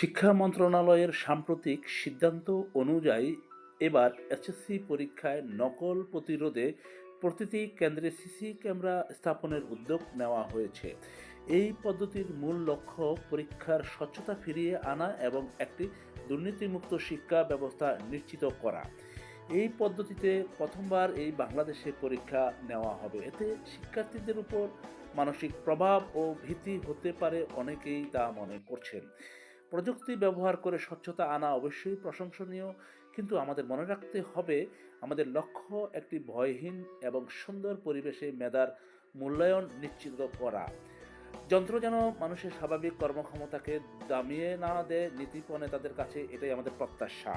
শিক্ষা মন্ত্রণালয়ের সাম্প্রতিক সিদ্ধান্ত অনুযায়ী এবার এসএসসি পরীক্ষায় নকল প্রতিরোধে প্রতিটি কেন্দ্রে সিসি ক্যামেরা স্থাপনের উদ্যোগ নেওয়া হয়েছে। এই পদ্ধতির মূল লক্ষ্য পরীক্ষার স্বচ্ছতা ফিরিয়ে আনা এবং একটি দুর্নীতিমুক্ত শিক্ষা ব্যবস্থা নিশ্চিত করা। এই পদ্ধতিতে প্রথমবার এই বাংলাদেশে পরীক্ষা নেওয়া হবে। এতে শিক্ষার্থীদের উপর মানসিক প্রভাব ও ভীতি হতে পারে, অনেকেই তা মনে করছেন। প্রযুক্তি ব্যবহার করে স্বচ্ছতা আনা অবশ্যই প্রশংসনীয়, কিন্তু আমাদের মনে রাখতে হবে আমাদের লক্ষ্য একটি ভয়হীন এবং সুন্দর পরিবেশে মেধার মূল্যায়ন নিশ্চিত করা। যন্ত্র যেন মানুষের স্বাভাবিক কর্মক্ষমতাকে দামিয়ে না দেয়, নীতিপণে তাদের কাছে এটাই আমাদের প্রত্যাশা।